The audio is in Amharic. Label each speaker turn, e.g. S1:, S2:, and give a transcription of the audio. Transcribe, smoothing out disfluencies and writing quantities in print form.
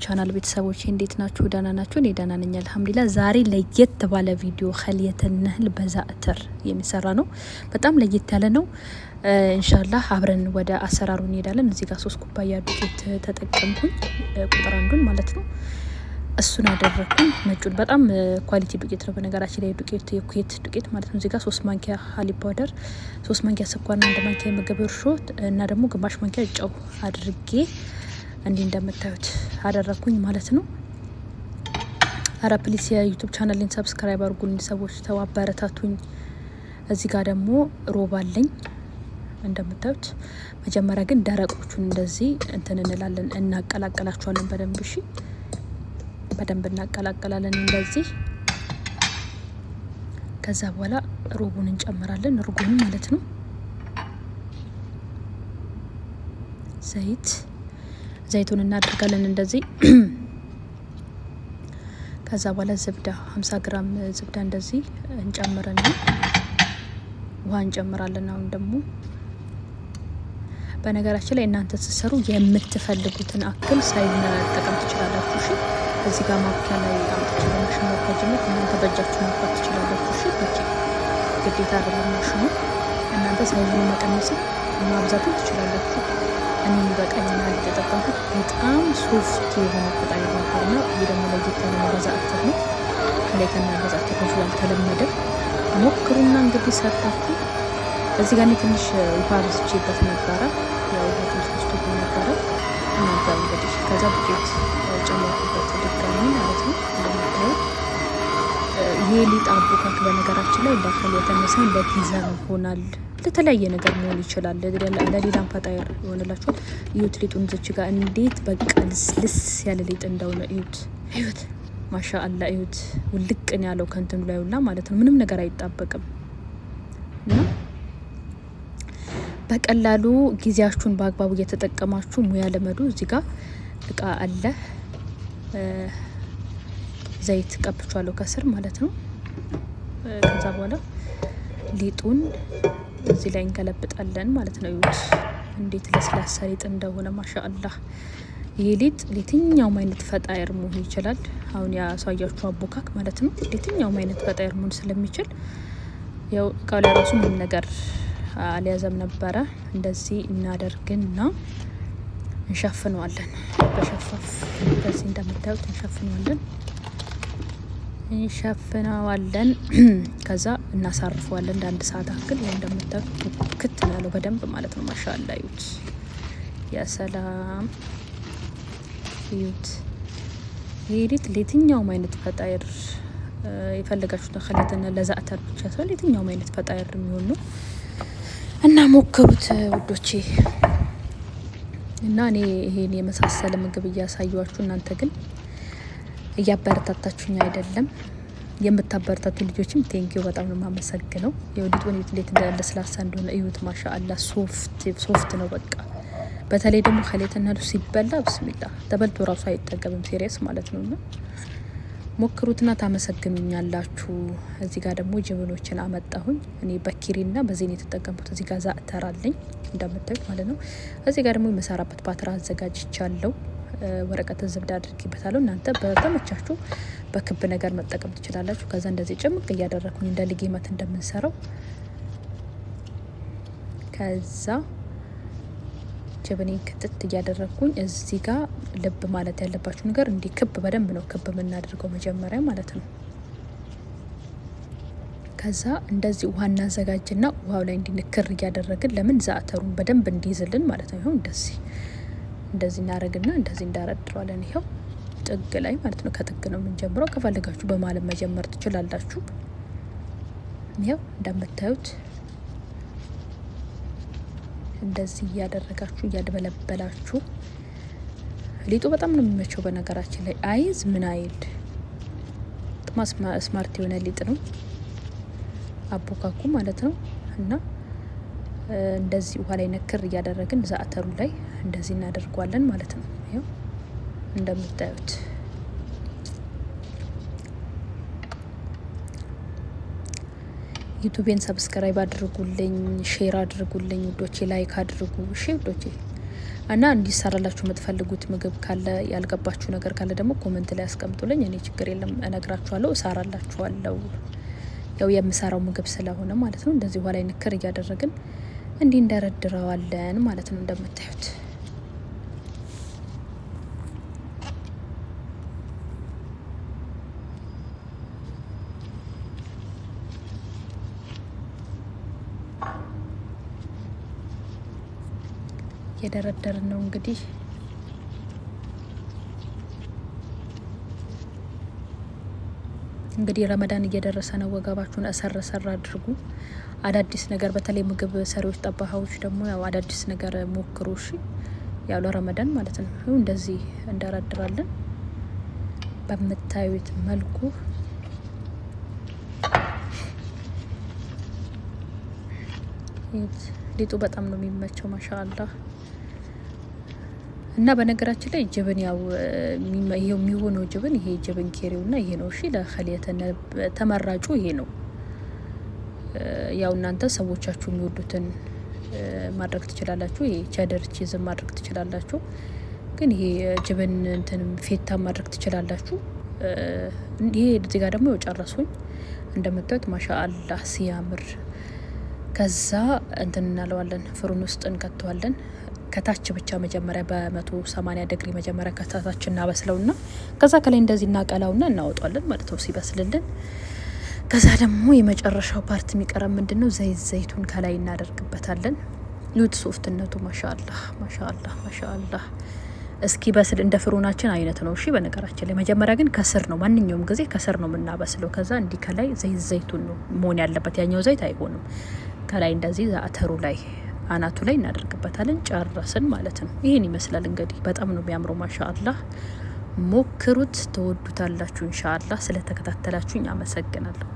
S1: ቻናል ቤተሰቦች እንዴት ናችሁ? ደህና ናችሁ? እኔ ደህና ነኝ አልሐምዱሊላህ። ዛሬ ለየት ባለ ቪዲዮ ኸልየተን ነህል በዛእተር የሚሰራ ነው። በጣም ለየት ያለ ነው። ኢንሻአላህ አብረን ወደ አሰራሩ እንሄዳለን። እዚህ ጋር 3 ኩባያ ዱቄት ተጠቀምኩኝ፣ ቁጥር አንዱን ማለት ነው። እሱን አደረኩኝ። ነጩን በጣም ኳሊቲ ዱቄት ነው በነገራችን ላይ ዱቄት የኩዌት ዱቄት ማለት ነው። እዚህ ጋር 3 ማንኪያ ሀሊብ ፓውደር፣ 3 ማንኪያ ስኳርና 1 ማንኪያ የምግብ እርሾ እና ደግሞ ግማሽ ማንኪያ ጨው አድርጌ እንዲህ እንደምታዩት አደረኩኝ ማለት ነው። አረ ፕሊስ የዩቲዩብ ቻናሌን ሰብስክራይብ አድርጉልኝ ሰዎች፣ ተባበረታቱኝ። እዚህ ጋር ደግሞ ሮብ አለኝ እንደምታዩት። መጀመሪያ ግን ደረቆቹን እንደዚህ እንትን እንላለን፣ እናቀላቀላቸዋለን በደንብ። እሺ በደንብ እናቀላቀላለን እንደዚህ። ከዛ በኋላ ሮቡን እንጨምራለን፣ እርጎን ማለት ነው። ዘይቱን እናደርጋለን እንደዚህ። ከዛ በኋላ ዝብዳ 50 ግራም ዝብዳ እንደዚህ እንጨምረና ውሃ እንጨምራለን። አሁን ደግሞ በነገራችን ላይ እናንተ ስትሰሩ የምትፈልጉትን አክል ሳይዝ መጠቀም ትችላላችሁ። እሺ እዚህ ጋር ማብኪያ ላይ አምጥቼ በማሽን ማብካት እናንተ በእጃችሁ ማብካት ትችላላችሁ። እሺ ግዴታ አይደለም ማሽኑ። እናንተ ሳይዙን መቀነስ ማብዛትም ትችላላችሁ። እኔ በቀኝና የተጠቀምኩት በጣም ሶፍት የሆነ ቁጣይ ነበር ነው። ይሄ ደግሞ ለየት ያለ በዛእተር ነው። ከላይ ከና በዛእተር ነው ያልተለመደ። ሞክሩና እንግዲህ ሰርታችሁ። እዚህ ጋር ትንሽ ውሃ ብስቼበት ነበረ፣ ያው ውሃ ትንሽ ብስቼበት ነበረ እናንተ እንግዲህ ከዛ ዱቄት ጨመርኩበት ድጋሚ ማለት ነው። እንደምታዩት ይሄ ሊጥ አቦካክ በነገራችን ላይ ለኸልየተን ነህል ለፒዛ ይሆናል፣ ለተለያየ ነገር መሆን ይችላል። ለሌላም ፈጣይር ይሆንላችኋል። እዩት ሊጡን እዚች ጋር እንዴት በቃ ልስልስ ያለ ሊጥ እንደሆነ እዩት። ማሻአላ እዩት። ውልቅን ያለው ከንትኑ ላይ ሁላ ማለት ነው። ምንም ነገር አይጣበቅም እና በቀላሉ ጊዜያችሁን በአግባቡ እየተጠቀማችሁ ሙያ ለመዱ። እዚህ ጋር እቃ አለ፣ ዘይት ቀብቻለሁ ከስር ማለት ነው። ከዛ በኋላ ሊጡን እዚህ ላይ እንገለብጣለን ማለት ነው። ይሁት እንዴት ለስላሳ ሊጥ እንደሆነ ማሻአላህ። ይሄ ሊጥ ለየትኛውም አይነት ፈጣይር መሆን ይችላል። አሁን ያሳያችሁ አቦካክ ማለት ነው። ለየትኛውም አይነት ፈጣይር መሆን ስለሚችል ያው እቃው ላይ ራሱ ምን ነገር አልያዘም ነበረ። እንደዚህ እናደርግና እንሸፍነዋለን በሸፋፍ በዚህ እንደምታዩት እንሸፍነዋለን። ከዛ እናሳርፈዋለን እንደ 1 ሰዓት አክል። ወይ እንደምታዩት ክት ያለው በደንብ ማለት ነው። ማሻአላ እዩት፣ ያ ሰላም እዩት። ይሄ ሊጥ ለየትኛውም አይነት ፈጣይር የፈለጋችሁትን ኸልየተን ለዛእተር ብቻ ሳይሆን ለየትኛውም አይነት ፈጣይር የሚሆን ነው እና ሞክሩት ውዶቼ። እና እኔ ይሄን የመሳሰለ ምግብ እያሳያችሁ እናንተ ግን እያበረታታችሁኝ አይደለም። የምታበረታቱ ልጆችም ቴንኪው በጣም ነው የማመሰግነው። የወዲቱን እንዴት ለስላሳ እንደሆነ እዩት። ማሻአላ ሶፍት ነው በቃ። በተለይ ደግሞ ኸልየተን ነህሉ ሲበላ ብስሚላ ተበልቶ ራሱ አይጠገብም። ሲሪየስ ማለት ነውና ሞክሩትና ታመሰግኑኛላችሁ። እዚህ ጋር ደግሞ ጅብኖችን አመጣሁኝ እኔ በኪሪና በዜን የተጠቀምኩት። እዚህ ጋር ዛእተር አለኝ እንደምታዩት ማለት ነው። እዚህ ጋር ደግሞ የመሰራበት ፓትራ አዘጋጅቻለሁ። ወረቀት ዝብዳ አድርጌበታለሁ። እናንተ በተመቻችሁ በክብ ነገር መጠቀም ትችላላችሁ። ከዛ እንደዚህ ጭምቅ እያደረኩኝ እንደ ልጌመት እንደምንሰራው ከዛ ጀበኔን ክትት እያደረኩኝ እዚህ ጋር ልብ ማለት ያለባችሁ ነገር እንዲህ ክብ በደንብ ነው ክብ የምናደርገው መጀመሪያ ማለት ነው። ከዛ እንደዚህ ውሃ እናዘጋጅና ውሃው ላይ እንዲንክር እያደረግን ለምን ዛእተሩን በደንብ እንዲይዝልን ማለት ነው። ይኸው እንደዚህ እናደርግና እንደዚህ እንዳረድረዋለን። ይኸው ጥግ ላይ ማለት ነው። ከጥግ ነው የምንጀምረው። ከፈለጋችሁ በማለም መጀመር ትችላላችሁ። ይኸው እንደምታዩት እንደዚህ እያደረጋችሁ እያድበለበላችሁ። ሊጡ በጣም ነው የሚመቸው በነገራችን ላይ አይዝ ምን አይል ስማርት የሆነ ሊጥ ነው አቦካኩ ማለት ነው። እና እንደዚህ ውሃ ላይ ነክር እያደረግን ዛእተሩ ላይ እንደዚህ እናደርጓለን ማለት ነው። ይኸው እንደምታዩት ዩቲዩቤን ሰብስክራይብ አድርጉልኝ፣ ሼር አድርጉልኝ ውዶቼ፣ ላይክ አድርጉ። እሺ ውዶቼ እና እንዲሰራላችሁ የምትፈልጉት ምግብ ካለ ያልገባችሁ ነገር ካለ ደግሞ ኮመንት ላይ አስቀምጡልኝ። እኔ ችግር የለም እነግራችኋለሁ፣ እሰራላችኋለሁ። ያው የምሰራው ምግብ ስለሆነ ማለት ነው። እንደዚህ ውሃ ላይ ንክር እያደረግን እንዲህ እንደረድረዋለን ማለት ነው እንደምታዩት። የደረደርን ነው እንግዲህ ረመዳን እየደረሰ ነው። ወገባችሁን እሰር አድርጉ። አዳዲስ ነገር በተለይ ምግብ ሰሪዎች፣ ጠባሃዎች ደግሞ ያው አዳዲስ ነገር ሞክሩ። እሺ ያው ለረመዳን ማለት ነው። እንደዚህ እንደረድራለን በምታዩት መልኩ። ሊጡ በጣም ነው የሚመቸው ማሻአላህ። እና በነገራችን ላይ ጅብን ያው የሚሆነው ጅብን ይሄ ጅብን ኬሪውና ይሄ ነው። እሺ ለኸሊየተነ ተመራጩ ይሄ ነው። ያው እናንተ ሰዎቻችሁ የሚወዱትን ማድረግ ትችላላችሁ። ይሄ ቸደር ቺዝን ማድረግ ትችላላችሁ። ግን ይሄ ጅብን እንትን ፌታ ማድረግ ትችላላችሁ። ይሄ እዚህ ጋር ደግሞ ጨረሱኝ እንደምታዩት ማሻአላህ ሲያምር። ከዛ እንትን እናለዋለን፣ ፍሩን ውስጥ እንከተዋለን። ከታች ብቻ መጀመሪያ በ180 ዲግሪ መጀመሪያ ከታች እናበስለውና ከዛ ከላይ እንደዚህ እናቀላውና እናወጣለን ማለት ነው ሲበስልልን። ከዛ ደግሞ የመጨረሻው ፓርት የሚቀረብ ምንድነው? ዘይቱን ከላይ እናደርግበታለን። ዩት ሶፍትነቱ ማሻአላህ ማሻአላህ ማሻአላህ እስኪ በስል እንደ ፍሩናችን አይነት ነው። እሺ በነገራችን ላይ መጀመሪያ ግን ከስር ነው፣ ማንኛውም ጊዜ ከስር ነው የምናበስለው። ከዛ እንዲህ ከላይ ዘይቱን ነው መሆን ያለበት፣ ያኛው ዘይት አይሆንም። ከላይ እንደዚህ ዛተሩ ላይ አናቱ ላይ እናደርግበታለን። ጨረስን ማለት ነው። ይሄን ይመስላል እንግዲህ በጣም ነው የሚያምረው። ማሻአላህ ሞክሩት፣ ተወዱታላችሁ ኢንሻአላህ። ስለተከታተላችሁኝ አመሰግናለሁ።